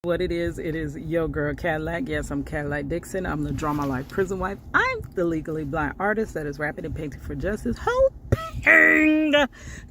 What it is your girl Cadillac. Yes, I'm Cadillac Dixon. I'm the Draw My Life prison wife. I'm the legally blind artist that is rapping and painting for justice, hoping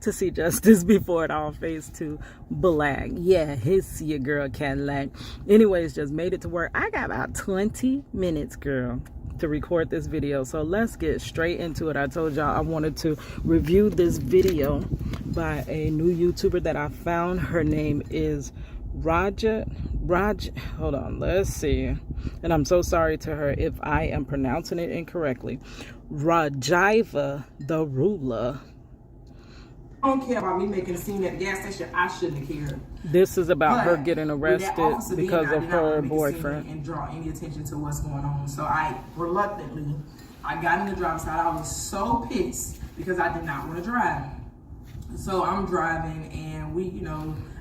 to see justice before it all fades to black. Yeah, it's your girl Cadillac. Anyways, just made it to work. I got about 20 minutes, girl, to record this video, so let's get straight into it. I told y'all I wanted to review this video by a new YouTuber that I found. Her name is hold on, let's see, and I'm so sorry to her if I am pronouncing it incorrectly. Rajiva the Rulaa. I don't care about me making a scene at the gas station. I shouldn't have cared. This is about her getting arrested because of her boyfriend and draw any attention to what's going on. So I reluctantly, I got in the driver's side. I was so pissed because I did not want to drive. So I'm driving, and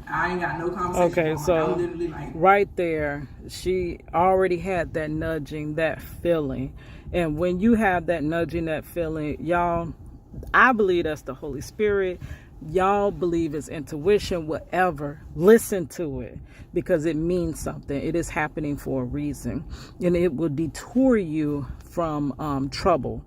I ain't got no conversation. Okay, so I'm literally like, right there, she already had that nudging, that feeling. And when you have that nudging, that feeling, y'all, I believe that's the Holy Spirit. Y'all believe it's intuition, whatever. Listen to it, because it means something. It is happening for a reason, and it will detour you from trouble.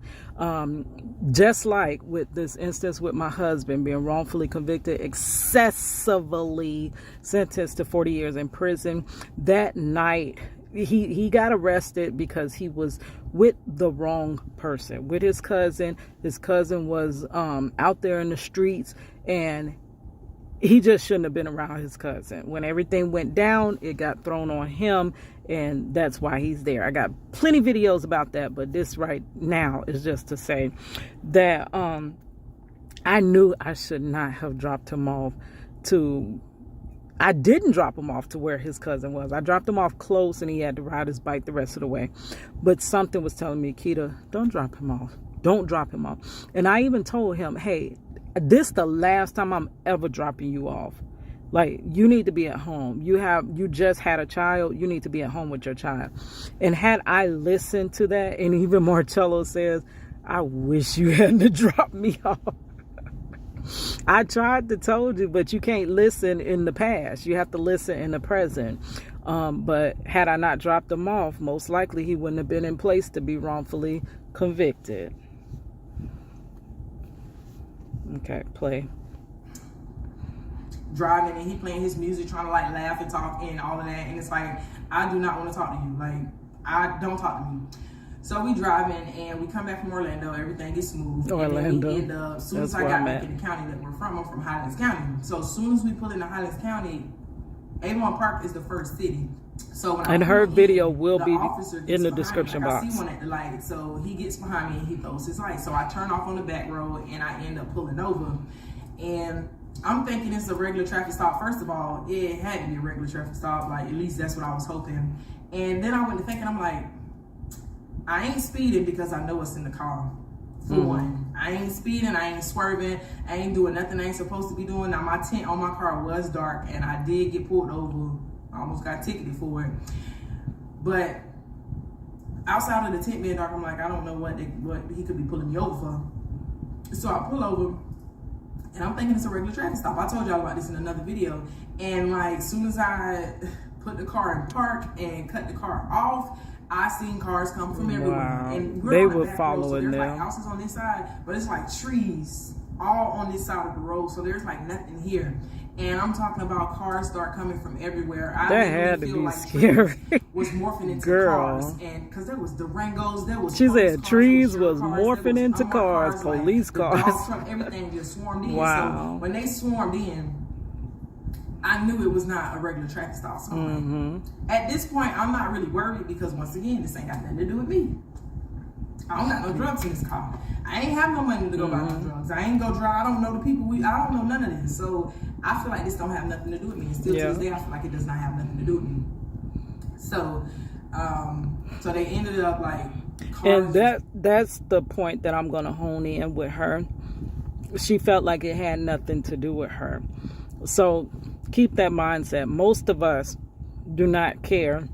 Just like with this instance with my husband being wrongfully convicted, excessively sentenced to 40 years in prison. That night, he got arrested because he was with the wrong person, with his cousin. His cousin was out there in the streets, and he just shouldn't have been around his cousin. When everything went down, it got thrown on him, and that's why he's there. I got plenty of videos about that, but this right now is just to say that I knew I should not have dropped him off to... I didn't drop him off to where his cousin was. I dropped him off close, and he had to ride his bike the rest of the way. But something was telling me, Keita, don't drop him off. Don't drop him off. And I even told him, hey, this the last time I'm ever dropping you off. Like, you need to be at home. You just had a child. You need to be at home with your child. And had I listened to that, and even Marcello says, I wish you hadn't dropped me off. I tried to told you, but you can't listen in the past. You have to listen in the present. But had I not dropped him off, most likely he wouldn't have been in place to be wrongfully convicted. Okay, play. Driving, and he playing his music, trying to like laugh and talk and all of that. And it's like, I do not want to talk to you. Like, don't talk to me. So we driving, and we come back from Orlando. Everything is smooth. Orlando. And then we end up, as soon as I got back in the county that we're from, I'm from Highlands County. So as soon as we pull into Highlands County, Avon Park is the first city. So when her video will be in the description description box. I see one at the light, so he gets behind me and he throws his light. So I turn off on the back road, and I end up pulling over. And I'm thinking it's a regular traffic stop. First of all, it had to be a regular traffic stop. Like, at least that's what I was hoping. And then I went to thinking, I'm like, I ain't speeding because I know what's in the car. For one, I ain't speeding, I ain't swerving, I ain't doing nothing I ain't supposed to be doing. Now, my tent on my car was dark, and I did get pulled over. I almost got ticketed for it. But outside of the tent being dark, I'm like, I don't know what he could be pulling me over for. So I pull over, and I'm thinking it's a regular traffic stop. I told y'all about this in another video. And like, as soon as I put the car in park and cut the car off, I seen cars come from everywhere. Wow. And they were following them. So there's like houses on this side, but it's like trees all on this side of the road. So there's like nothing here. And I'm talking about cars start coming from everywhere. That had to be scary. Was morphing into Girl. cars, and because there was Durangos, there was. She said trees was cars, morphing into cars, police cars. The dog truck, everything just swarmed in. Wow. So when they swarmed in, I knew it was not a regular traffic stop. So at this point, I'm not really worried, because once again, this ain't got nothing to do with me. I don't got no drugs in this car. I ain't have no money to go buy no drugs. I ain't go drive. I don't know the people. I don't know none of this. So I feel like this don't have nothing to do with me. And still to this day, I feel like it does not have nothing to do with me. So, so they ended up like. And that's the point that I'm gonna hone in with her. She felt like it had nothing to do with her. So keep that mindset. Most of us do not care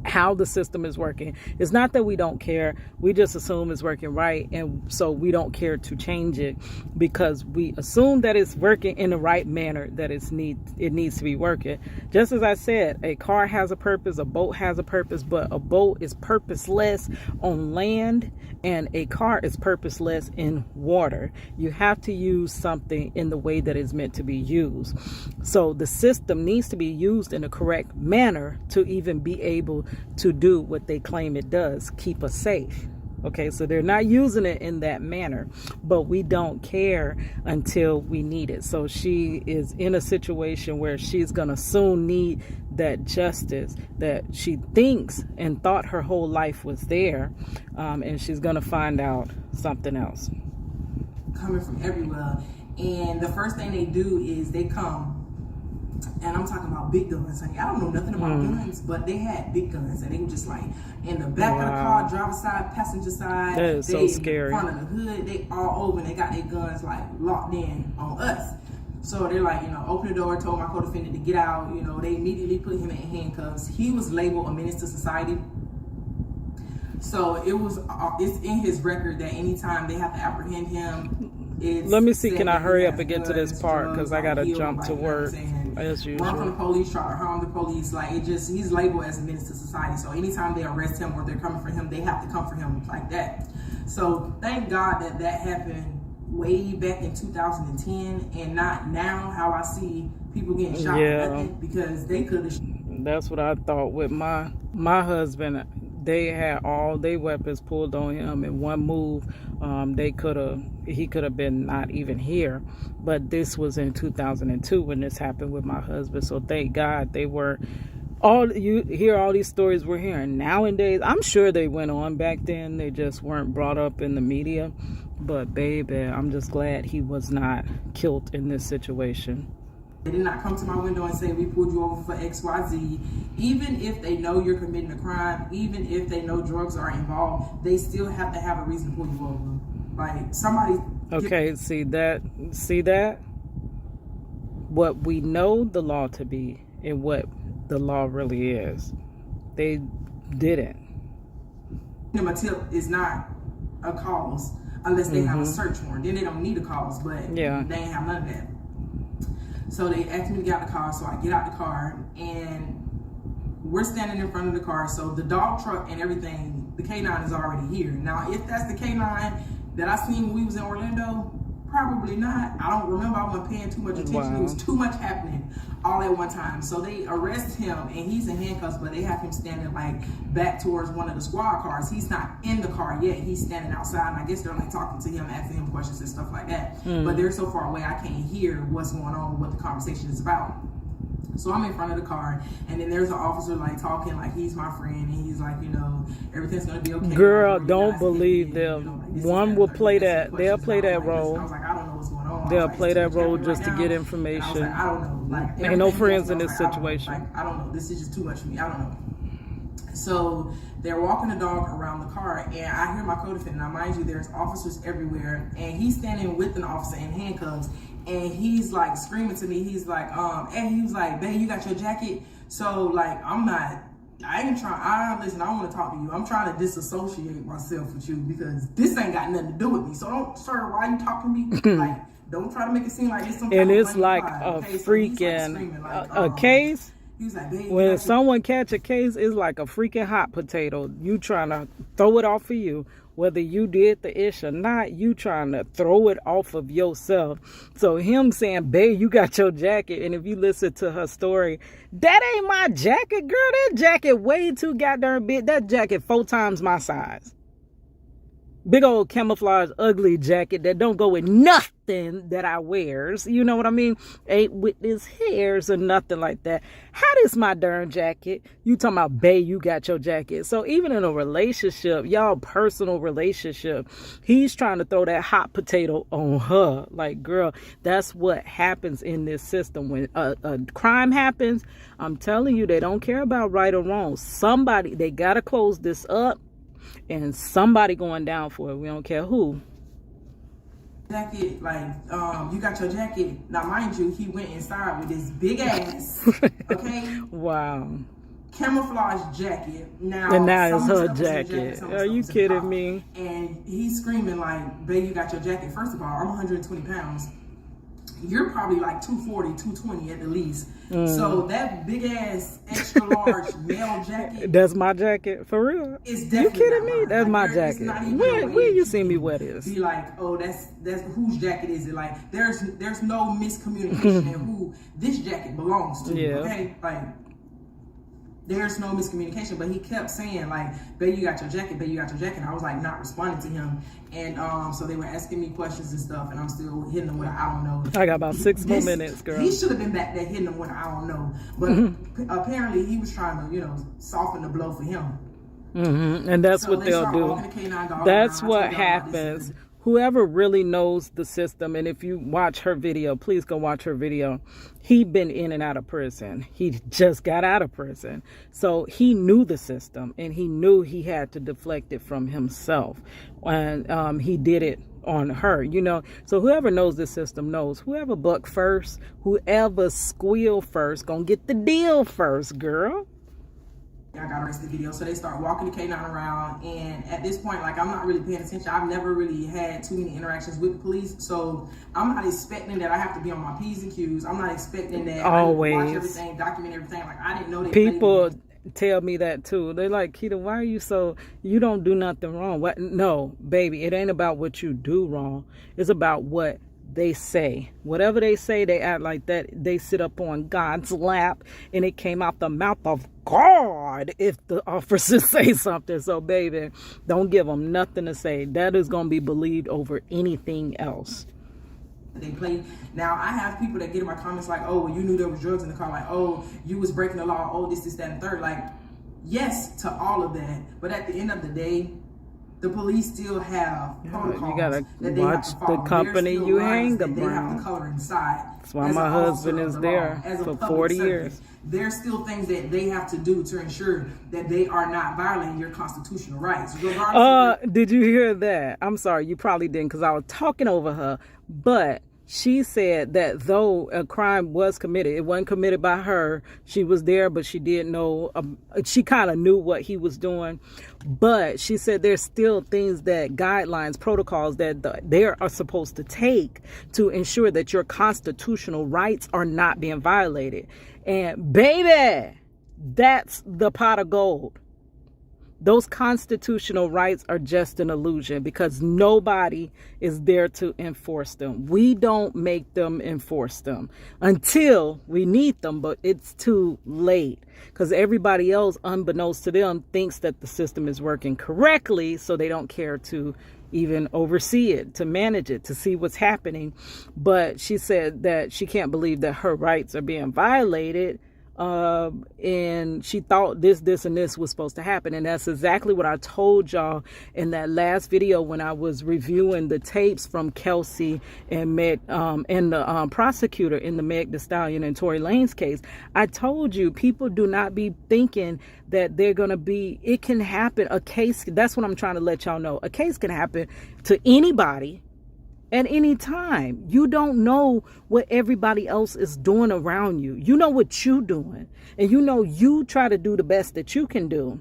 how the system is working. It's not that we don't care. We just assume it's working right. And so we don't care to change it because we assume that it's working in the right manner, that it needs to be working. Just as I said, a car has a purpose, a boat has a purpose, but a boat is purposeless on land and a car is purposeless in water. You have to use something in the way that it's meant to be used. So the system needs to be used in the correct manner to even be able to do what they claim it does, keep us safe. Okay, so they're not using it in that manner, but we don't care until we need it. So she is in a situation where she's going to soon need that justice that she thinks and thought her whole life was there, and she's going to find out something else. Coming from everywhere, and the first thing they do is they come. And I'm talking about big guns, honey. I don't know nothing about guns, but they had big guns, and they were just like in the back of the car, driver's side, passenger side. That is so scary. In front of the hood, they all over, and they got their guns like locked in on us. So they're like, open the door, told my co-defendant to get out. They immediately put him in handcuffs. He was labeled a menace to society. So it's in his record that anytime they have to apprehend him, let me see, can I hurry up and get to this part because I gotta jump to work as usual. Run from the police, try to harm the police, he's labeled as a menace to society. So anytime they arrest him or they're coming for him, they have to come for him like that. So thank God that happened way back in 2010 and not now how I see people getting shot because they could have. That's what I thought with my husband. They had all their weapons pulled on him in one move. He could have been not even here. But this was in 2002 when this happened with my husband. So thank God they were you hear all these stories we're hearing nowadays. I'm sure they went on back then. They just weren't brought up in the media. But baby, I'm just glad he was not killed in this situation. They did not come to my window and say, we pulled you over for XYZ. Even if they know you're committing a crime, even if they know drugs are involved, they still have to have a reason to pull you over. Like somebody. Okay, see that? What we know the law to be and what the law really is. They didn't. A tip is not a cause unless they have a search warrant. Then they don't need a cause, but they ain't have none of that. So they asked me to get out the car, so I get out the car, and we're standing in front of the car. So the dog truck and everything, the K9 is already here. Now, if that's the K9 that I seen when we was in Orlando, probably not. I don't remember. I wasn't paying too much attention. Wow. It was too much happening all at one time. So they arrest him, and he's in handcuffs, but they have him standing back towards one of the squad cars. He's not in the car yet. He's standing outside, and I guess they're talking to him, asking him questions and stuff like that. But they're so far away, I can't hear what's going on, what the conversation is about. So I'm in front of the car, and then there's an officer talking he's my friend, and he's everything's gonna be okay. Girl, don't believe them. One will play that. They'll play that role. I was I don't know what's going on. They'll play that role just to get information. I don't know. Ain't no friends in this situation. I don't know. This is just too much for me. I don't know. So they're walking the dog around the car, and I hear my co-defendant. Now, mind you, there's officers everywhere, and he's standing with an officer in handcuffs, and he's screaming to me. He's and he was babe, you got your jacket? So listen, I want to talk to you. I'm trying to disassociate myself with you because this ain't got nothing to do with me. So don't, sir, why you talking to me? Don't try to make it seem like it's some. And it's like a freaking a case. When someone catch a case, it's like a freaking hot potato. You trying to throw it off of you. Whether you did the ish or not, you trying to throw it off of yourself. So him saying, babe, you got your jacket. And if you listen to her story, that ain't my jacket, girl. That jacket way too goddamn big. That jacket 4 times my size. Big old camouflage ugly jacket that don't go with nothing that I wears. You know what I mean? Ain't with his hairs or nothing like that. How this my darn jacket? You talking about, babe, you got your jacket. So even in a relationship, y'all personal relationship, he's trying to throw that hot potato on her. Girl, that's what happens in this system. When a crime happens, I'm telling you, they don't care about right or wrong. They got to close this up. And somebody going down for it. We don't care who. Jacket, you got your jacket. Now, mind you, he went inside with his big ass. Okay. Wow. camouflage jacket. Now, And now it's some of her the stuff was in the jacket. some of the Are stuff you was in the kidding car. me? And he's screaming like, babe, you got your jacket. First of all, I'm 120 pounds. You're probably like 240, 220 at the least. So that big ass extra large male jacket That's my jacket for real. is You definitely kidding not me? mine. That's Like, my there- it's jacket. not even a When way you that see me can wear this? Be like, oh, that's whose jacket is it? Like there's no miscommunication in who this jacket belongs to. Yeah. Okay, like. There's no miscommunication, but he kept saying like, babe, you got your jacket, babe, you got your jacket. And I was like not responding to him. And so they were asking me questions and stuff, and I'm still hitting them with a, I don't know. I got about 6 more minutes, girl. He should have been back there hitting them with a, I don't know. But apparently he was trying to, soften the blow for him. And that's So what they they'll start do. walking the canine dog That's around. I what told y'all about this. happens. Whoever really knows the system, and if you watch her video, please go watch her video. He been in and out of prison. He just got out of prison. So he knew the system, and he knew he had to deflect it from himself. And he did it on her, So whoever knows the system knows. Whoever buck first, whoever squeal first, gonna get the deal first, girl. I got to rest the video. So they start walking the canine around. And at this point, like, I'm not really paying attention. I've never really had too many interactions with the police. So I'm not expecting that I have to be on my P's and Q's. I'm not expecting that Always. I need to watch everything, document everything. Like, I didn't know that. People tell me that too. They're like, Keita, why are you don't do nothing wrong? What? No, baby, it ain't about what you do wrong. It's about what they say. Whatever they say, they act like that. They sit up on God's lap, and it came out the mouth of God if the officers say something. So, baby, don't give them nothing to say. That is going to be believed over anything else. They play. Now, I have people that get in my comments like, oh, well, you knew there was drugs in the car. Like, oh, you was breaking the law. Oh, this, that, and third. Like, yes to all of that. But at the end of the day, the police still have protocols. You gotta that they watch have to follow. the company you hang that they have around. to color inside. That's why as my an husband officer is of the there law, as a for public 40 servant. years. There's still things that they have to do to ensure that they are not violating your constitutional rights. Did you hear that? I'm sorry, you probably didn't, because I was talking over her. But she said that though a crime was committed, it wasn't committed by her. She was there, but she didn't know. She kind of knew what he was doing. But she said there's still things that guidelines, protocols that they are supposed to take to ensure that your constitutional rights are not being violated. And baby, that's the pot of gold. Those constitutional rights are just an illusion because nobody is there to enforce them. We don't make them enforce them until we need them, but it's too late because everybody else, unbeknownst to them, thinks that the system is working correctly, so they don't care to even oversee it, to manage it, to see what's happening. But she said that she can't believe that her rights are being violated. And she thought this and this was supposed to happen, and that's exactly what I told y'all in that last video when I was reviewing the tapes from Kelsey and Meg and the prosecutor in the Meg Thee Stallion and Tory Lanez case. I told you, people do not be thinking that they're gonna be. It can happen. A case. That's what I'm trying to let y'all know. A case can happen to anybody. At any time. You don't know what everybody else is doing around you. You know what you're doing. And you try to do the best that you can do.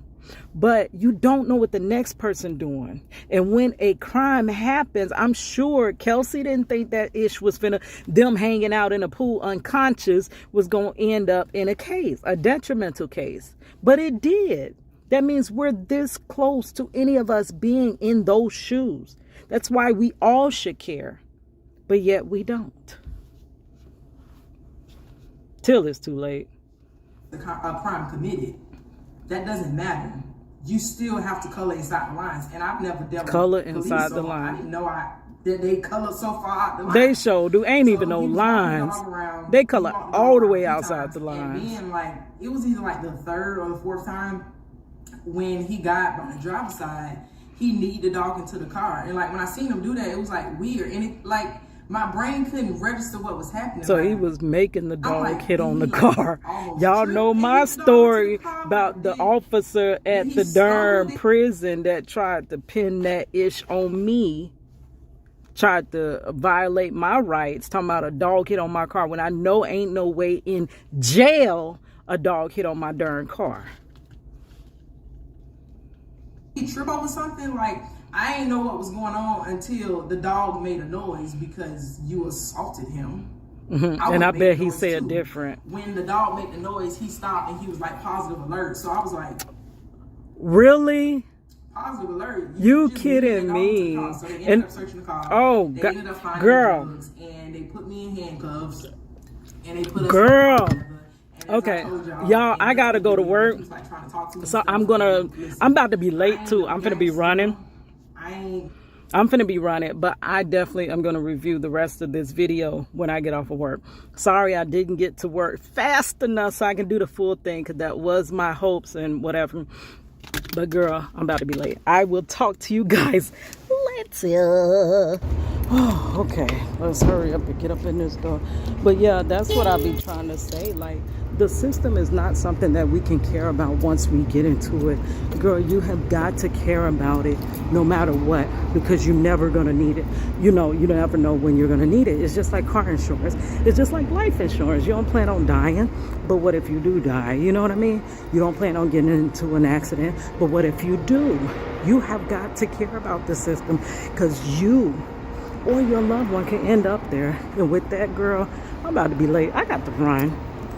But you don't know what the next person doing. And when a crime happens, I'm sure Kelsey didn't think that ish was them hanging out in a pool unconscious was going to end up in a case, a detrimental case. But it did. That means we're this close to any of us being in those shoes. That's why we all should care, but yet we don't. Till it's too late. A crime committed, that doesn't matter. You still have to color inside the lines, and I've never dealt Color with police, inside so the line. I didn't know that they color so far out the line. They sure do. Ain't even no he was lines. walking around, They color he walked all the around way a few outside times, the lines. And then, like, it was either like the third or the fourth time when he got by the driver's side, he kneed the dog into the car. And like when I seen him do that, it was like weird. And it like my brain couldn't register what was happening. So like, he was making the dog like, hit on the like, car. almost Y'all tripped know and my hit the dog story into the car, about the he- officer at he the darn stumbled it. prison that tried to pin that ish on me. Tried to violate my rights, talking about a dog hit on my car when I know ain't no way in jail a dog hit on my darn car. he trip over something. Like, I ain't know what was going on until the dog made a noise because you assaulted him. And I bet he said different. When the dog made the noise, he stopped and he was like positive alert. So I was like, really? Positive alert. You kidding me? So they ended up searching the car. Oh, they ended up finding girl. drugs, and they put me in handcuffs. And they put us girl. Okay, y'all, I gotta go to work. So I'm about to be late too. I'm finna be running. I'm finna be running, but I definitely am gonna review the rest of this video when I get off of work. Sorry I didn't get to work fast enough so I can do the full thing, because that was my hopes and whatever. But girl, I'm about to be late. I will talk to you guys later. Oh, okay, let's hurry up and get up in this door. But yeah, that's what I be trying to say. Like, the system is not something that we can care about once we get into it. Girl, you have got to care about it no matter what, because you're never gonna need it. You know, you never know when you're gonna need it. It's just like car insurance. It's just like life insurance. You don't plan on dying, but what if you do die? You know what I mean? You don't plan on getting into an accident, but what if you do? You have got to care about the system, because you or your loved one can end up there. And with that, girl, I'm about to be late. I got to run.